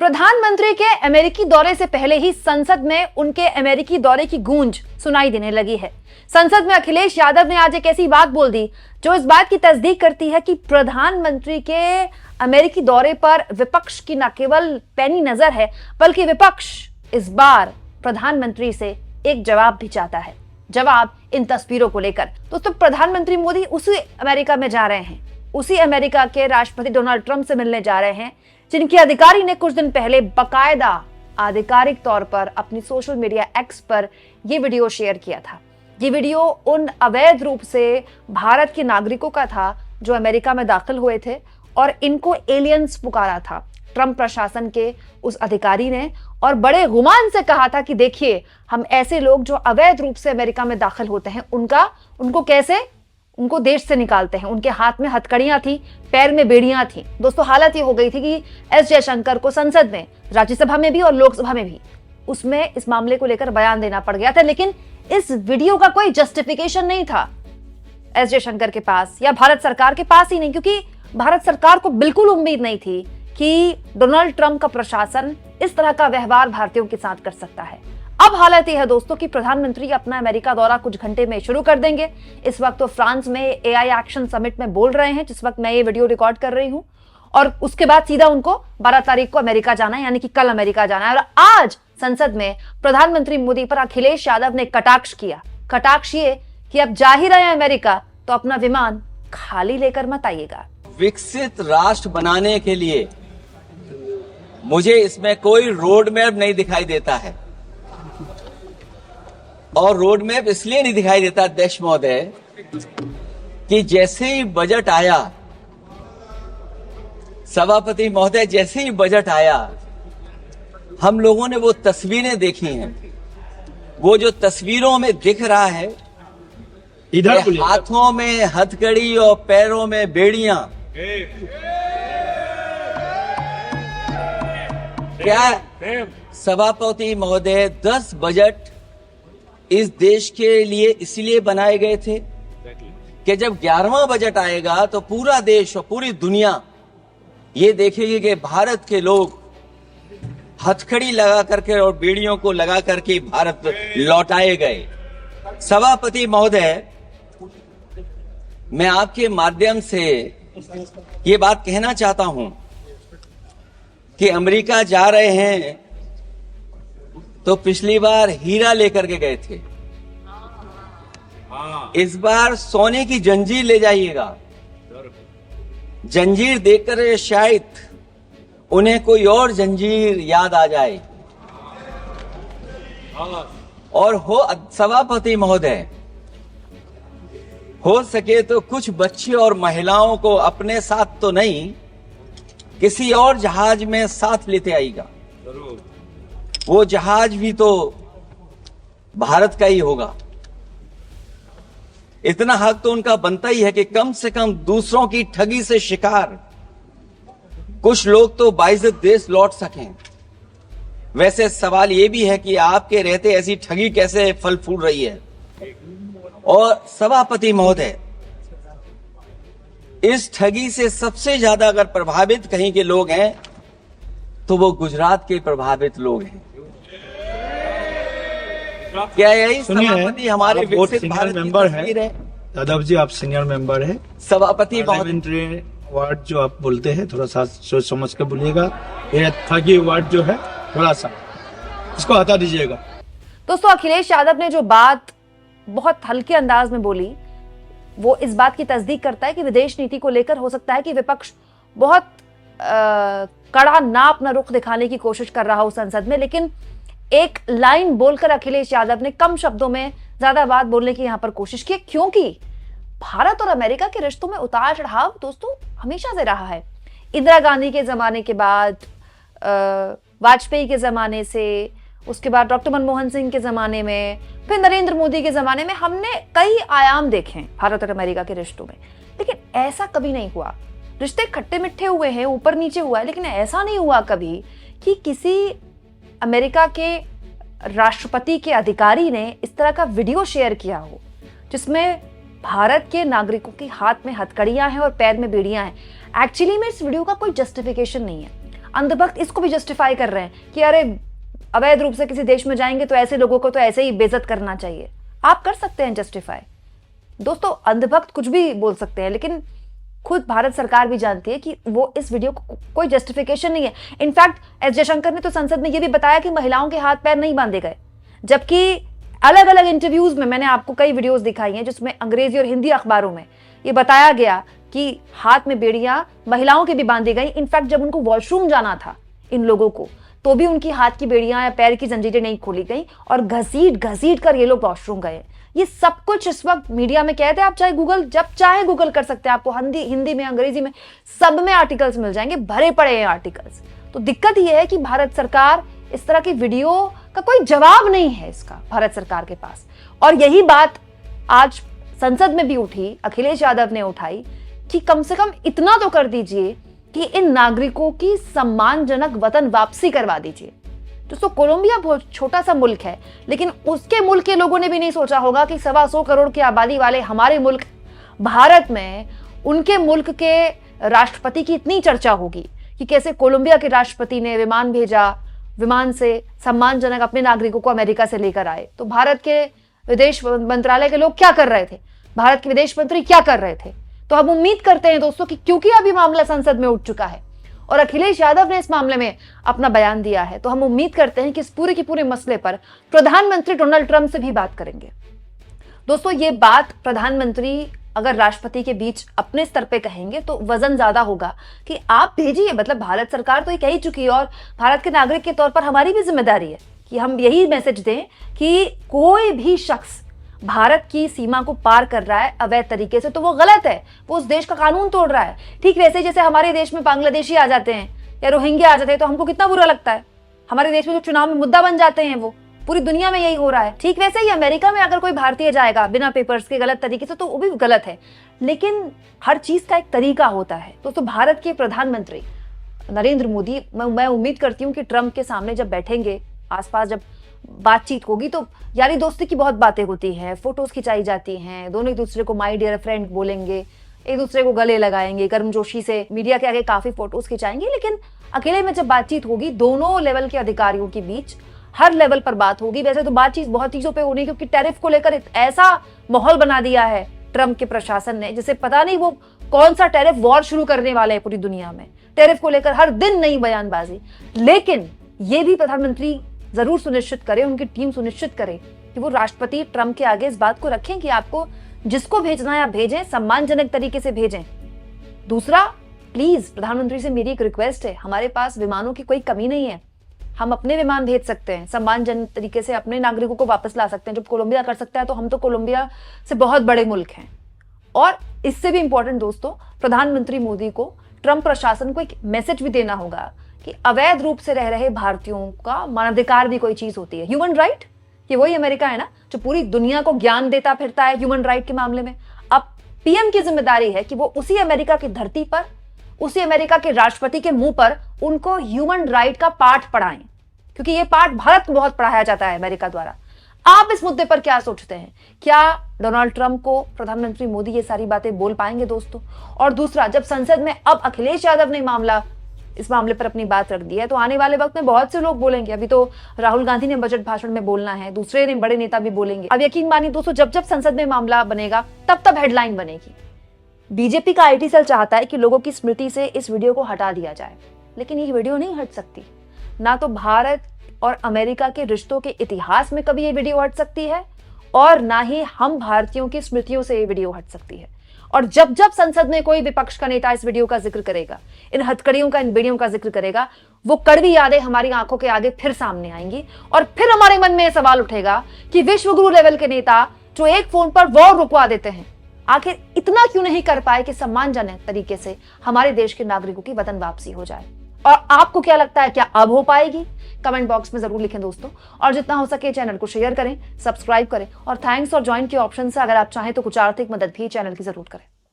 प्रधानमंत्री के अमेरिकी दौरे से पहले ही संसद में उनके अमेरिकी दौरे की गूंज सुनाई देने लगी है। संसद में अखिलेश यादव ने आज एक ऐसी बात बोल दी जो इस बात की तस्दीक करती है कि प्रधानमंत्री के अमेरिकी दौरे पर विपक्ष की न केवल पैनी नजर है, बल्कि विपक्ष इस बार प्रधानमंत्री से एक जवाब भी चाहता है। जवाब इन तस्वीरों को लेकर। दोस्तों, प्रधानमंत्री मोदी उसी अमेरिका में जा रहे हैं, उसी अमेरिका के राष्ट्रपति डोनाल्ड ट्रंप से मिलने जा रहे हैं, जिनके अधिकारी ने कुछ दिन पहले बकायदा आधिकारिक तौर पर अपनी सोशल मीडिया एक्स पर यह वीडियो शेयर किया था। ये वीडियो उन अवैध रूप से भारत के नागरिकों का था जो अमेरिका में दाखिल हुए थे और इनको एलियंस पुकारा था ट्रंप प्रशासन के उस अधिकारी ने, और बड़े गुमान से कहा था कि देखिए, हम ऐसे लोग जो अवैध रूप से अमेरिका में दाखिल होते हैं उनको देश से निकालते हैं। उनके हाथ में हथकड़ियां थी, पैर में बेड़ियां थी। दोस्तों, हालत ये हो गई थी कि एस जयशंकर को संसद में, राज्यसभा में भी और लोकसभा में भी, उसमें इस मामले को लेकर बयान देना पड़ गया था। लेकिन इस वीडियो का कोई जस्टिफिकेशन नहीं था एस जयशंकर के पास या भारत सरकार के पास ही नहीं, क्योंकि भारत सरकार को बिल्कुल उम्मीद नहीं थी कि डोनाल्ड ट्रंप का प्रशासन इस तरह का व्यवहार भारतीयों के साथ कर सकता है। अब हालत यह है दोस्तों कि प्रधानमंत्री अपना अमेरिका दौरा कुछ घंटे में शुरू कर देंगे। इस वक्त तो फ्रांस में एआई एक्शन समिट में बोल रहे हैं, जिस वक्त मैं ये वीडियो रिकॉर्ड कर रही हूं, और उसके बाद सीधा उनको 12 तारीख को अमेरिका जाना है, यानी कि कल अमेरिका जाना है। और आज संसद में प्रधानमंत्री मोदी पर अखिलेश यादव ने कटाक्ष किया। कटाक्ष ये कि अब जा ही रहे हैं अमेरिका तो अपना विमान खाली लेकर मत आइएगा। विकसित राष्ट्र बनाने के लिए मुझे इसमें कोई रोड मैप नहीं दिखाई देता है, और रोड मैप इसलिए नहीं दिखाई देता अध्यक्ष महोदय कि जैसे ही बजट आया, सभापति महोदय, जैसे ही बजट आया, हम लोगों ने वो तस्वीरें देखी हैं। वो जो तस्वीरों में दिख रहा है, इधर हाथों में हथकड़ी और पैरों में बेड़ियां, क्या सभापति महोदय 10 बजट इस देश के लिए इसलिए बनाए गए थे कि जब 11वां बजट आएगा तो पूरा देश और पूरी दुनिया ये देखेगी कि भारत के लोग हथकड़ी लगा करके और बेड़ियों को लगा करके भारत लौटाए गए। सभापति महोदय, मैं आपके माध्यम से ये बात कहना चाहता हूं कि अमेरिका जा रहे हैं तो पिछली बार हीरा लेकर के गए थे, इस बार सोने की जंजीर ले जाइएगा। जंजीर देखकर शायद उन्हें कोई और जंजीर याद आ जाए। और हो सभापति महोदय, हो सके तो कुछ बच्चे और महिलाओं को अपने साथ तो नहीं, किसी और जहाज में साथ लेते आएगा। वो जहाज भी तो भारत का ही होगा। इतना हक तो उनका बनता ही है कि कम से कम दूसरों की ठगी से शिकार कुछ लोग तो बाइज्जत देश लौट सकें। वैसे सवाल ये भी है कि आपके रहते ऐसी ठगी कैसे फल फूल रही है। और सभापति महोदय, इस ठगी से सबसे ज्यादा अगर प्रभावित कहीं के लोग हैं तो वो गुजरात के प्रभावित लोग हैं। क्या यही सभापति हमारे विकसित भारत मेंबर है? यादव जी, आप सीनियर मेंबर है। सभापति पार्लियामेंट्री वर्ड जो आप बोलते हैं थोड़ा सा सोच समझ के बोलिएगा। ये ठगी वर्ड जो है थोड़ा सा इसको हटा दीजिएगा। दोस्तों, अखिलेश यादव ने जो बात बहुत हल्के अंदाज में बोली, वो इस बात की तस्दीक करता है कि विदेश नीति को लेकर हो सकता है कि विपक्ष बहुत कड़ा ना अपना रुख दिखाने की कोशिश कर रहा हो संसद में, लेकिन एक लाइन बोलकर अखिलेश यादव ने कम शब्दों में ज्यादा बात बोलने की यहां पर कोशिश की, क्योंकि भारत और अमेरिका के रिश्तों में उतार चढ़ाव दोस्तों हमेशा से रहा है। इंदिरा गांधी के जमाने के बाद, वाजपेयी के जमाने से, उसके बाद डॉक्टर मनमोहन सिंह के जमाने में, फिर नरेंद्र मोदी के जमाने में हमने कई आयाम देखे भारत और अमेरिका के रिश्तों में, लेकिन ऐसा कभी नहीं हुआ। रिश्ते खट्टे मिट्ठे हुए हैं, ऊपर नीचे हुआ है, लेकिन ऐसा नहीं हुआ कभी कि किसी अमेरिका के राष्ट्रपति के अधिकारी ने इस तरह का वीडियो शेयर किया हो जिसमें भारत के नागरिकों के हाथ में हथकड़ियां हैं और पैर में बेड़ियां हैं। एक्चुअली में इस वीडियो का कोई जस्टिफिकेशन नहीं है। अंधभक्त इसको भी जस्टिफाई कर रहे हैं कि अरे अवैध रूप से किसी देश में जाएंगे तो ऐसे लोगों को तो ऐसे ही बेइज्जत करना चाहिए। आप कर सकते हैं जस्टिफाई दोस्तों, अंधभक्त कुछ भी बोल सकते हैं, लेकिन खुद भारत सरकार भी जानती है कि वो इस वीडियो को कोई जस्टिफिकेशन नहीं है। इनफैक्ट एस जयशंकर ने तो संसद में ये भी बताया कि महिलाओं के हाथ पैर नहीं बांधे गए, जबकि अलग अलग इंटरव्यूज में मैंने आपको कई वीडियोस दिखाई हैं जिसमें अंग्रेजी और हिंदी अखबारों में ये बताया गया कि हाथ में बेड़ियां महिलाओं के भी बांधी गई। इनफैक्ट जब उनको वॉशरूम जाना था इन लोगों को, तो भी उनकी हाथ की बेड़ियां या पैर की जंजीरें नहीं खोली गई और घसीट घसीट कर ये लोग वॉशरूम गए। ये सब कुछ इस वक्त मीडिया में कहते हैं, आप चाहे गूगल जब चाहे गूगल कर सकते हैं, आपको हिंदी में अंग्रेजी में सब में आर्टिकल्स मिल जाएंगे, भरे पड़े हैं आर्टिकल्स। तो दिक्कत यह है कि भारत सरकार इस तरह की वीडियो का कोई जवाब नहीं है इसका भारत सरकार के पास। और यही बात आज संसद में भी उठी, अखिलेश यादव ने उठाई कि कम से कम इतना तो कर दीजिए कि इन नागरिकों की सम्मानजनक वतन वापसी करवा दीजिए। दोस्तों कोलंबिया बहुत छोटा सा मुल्क है, लेकिन उसके मुल्क के लोगों ने भी नहीं सोचा होगा कि 125 करोड़ की आबादी वाले हमारे मुल्क भारत में उनके मुल्क के राष्ट्रपति की इतनी चर्चा होगी कि कैसे कोलंबिया के राष्ट्रपति ने विमान भेजा, विमान से सम्मानजनक अपने नागरिकों को अमेरिका से लेकर आए। तो भारत के विदेश मंत्रालय के लोग क्या कर रहे थे, भारत के विदेश मंत्री क्या कर रहे थे? तो हम उम्मीद करते हैं दोस्तों कि क्योंकि अभी मामला संसद में उठ चुका है और अखिलेश यादव ने इस मामले में अपना बयान दिया है, तो हम उम्मीद करते हैं कि इस पूरे के पूरे मसले पर प्रधानमंत्री डोनाल्ड ट्रंप से भी बात करेंगे। दोस्तों ये बात प्रधानमंत्री अगर राष्ट्रपति के बीच अपने स्तर पे कहेंगे तो वजन ज्यादा होगा कि आप भेजिए, मतलब भारत सरकार तो ये कह ही चुकी है और भारत के नागरिक के तौर पर हमारी भी जिम्मेदारी है कि हम यही मैसेज दें कि कोई भी शख्स भारत की सीमा को पार कर रहा है अवैध तरीके से तो वो गलत है, वो उस देश का कानून तोड़ रहा है। ठीक वैसे जैसे हमारे देश में बांग्लादेशी आ जाते हैं या रोहिंग्या आ जाते हैं तो हमको कितना बुरा लगता है, हमारे देश में जो चुनाव में मुद्दा बन जाते हैं वो पूरी दुनिया में यही हो रहा है। ठीक वैसे ही अमेरिका में अगर कोई भारतीय जाएगा बिना पेपर्स के गलत तरीके से तो वो भी गलत है, लेकिन हर चीज का एक तरीका होता है। तो भारत के प्रधानमंत्री नरेंद्र मोदी, मैं उम्मीद करती हूँ कि ट्रंप के सामने जब बैठेंगे, आसपास जब बातचीत होगी तो यारी दोस्ती की बहुत बातें होती हैं, फोटोज खिंचाई जाती हैं, दोनों एक दूसरे को माय डियर फ्रेंड बोलेंगे, एक दूसरे को गले लगाएंगे, गर्मजोशी से मीडिया के आगे काफी फोटोज खिंचाएंगे। लेकिन अकेले में जब बातचीत होगी दोनों लेवल के अधिकारियों के बीच, हर लेवल पर बात होगी। वैसे तो बातचीत बहुत चीजों पे होनी, क्योंकि टैरिफ को लेकर ऐसा माहौल बना दिया है ट्रंप के प्रशासन ने, जिसे पता नहीं वो कौन सा टैरिफ वॉर शुरू करने वाले हैं पूरी दुनिया में। टैरिफ को लेकर हर दिन नई बयानबाजी, लेकिन ये भी प्रधानमंत्री जरूर सुनिश्चित करें, उनकी टीम सुनिश्चित करे कि वो राष्ट्रपति ट्रंप के आगे इस बात को रखें कि आपको जिसको भेजना है आप भेजें, सम्मानजनक तरीके से भेजें। दूसरा, प्लीज प्रधानमंत्री से मेरी एक रिक्वेस्ट है, हमारे पास विमानों की कोई कमी नहीं है, हम अपने विमान भेज सकते हैं, सम्मानजनक तरीके से अपने नागरिकों को वापस ला सकते हैं। जब कोलंबिया कर सकता है तो हम तो कोलंबिया से बहुत बड़े मुल्क हैं। और इससे भी इंपॉर्टेंट दोस्तों, प्रधानमंत्री मोदी को ट्रंप प्रशासन को एक मैसेज भी देना होगा कि अवैध रूप से रह रहे भारतीयों का मानवाधिकार भी कोई चीज होती है, ह्यूमन राइट। ये वही अमेरिका है ना जो पूरी दुनिया को ज्ञान देता फिरता है ह्यूमन राइट के मामले में। अब पीएम की जिम्मेदारी है कि वो उसी अमेरिका की धरती पर, उसी अमेरिका के राष्ट्रपति के मुंह पर उनको ह्यूमन राइट का पाठ पढ़ाएं, क्योंकि ये पाठ भारत को बहुत पढ़ाया जाता है अमेरिका द्वारा। आप इस मुद्दे पर क्या सोचते हैं? क्या डोनाल्ड ट्रंप को प्रधानमंत्री मोदी ये सारी बातें बोल पाएंगे दोस्तों? और दूसरा, जब संसद में अब अखिलेश यादव ने इस मामले पर अपनी बात रख दी है तो आने वाले वक्त में बहुत से लोग बोलेंगे। अभी तो राहुल गांधी ने बजट भाषण में बोलना है, दूसरे ने बड़े नेता भी बोलेंगे। अब यकीन मानिए दोस्तों, जब जब संसद में मामला बनेगा तब हेडलाइन बनेगी। बीजेपी का आईटी सेल चाहता है कि लोगों की स्मृति से इस वीडियो को हटा दिया जाए, लेकिन ये वीडियो नहीं हट सकती। ना तो भारत और अमेरिका के रिश्तों के इतिहास में कभी ये वीडियो हट सकती है और ना ही हम भारतीयों की स्मृतियों से ये वीडियो हट सकती है। और जब जब संसद में कोई विपक्ष का नेता इस वीडियो का जिक्र करेगा, इन हथकड़ियों का, इन बेड़ियों का जिक्र करेगा, वो कड़वी यादें हमारी आंखों के आगे फिर सामने आएंगी और फिर हमारे मन में यह सवाल उठेगा कि विश्व गुरु लेवल के नेता जो एक फोन पर वॉर रुकवा देते हैं, आखिर इतना क्यों नहीं कर पाए कि सम्मानजनक तरीके से हमारे देश के नागरिकों की वतन वापसी हो जाए? और आपको क्या लगता है, क्या अब हो पाएगी? कमेंट बॉक्स में जरूर लिखें दोस्तों, और जितना हो सके चैनल को शेयर करें, सब्सक्राइब करें और थैंक्स और ज्वाइन के ऑप्शन से अगर आप चाहें तो कुछ आर्थिक मदद भी चैनल की जरूर करें।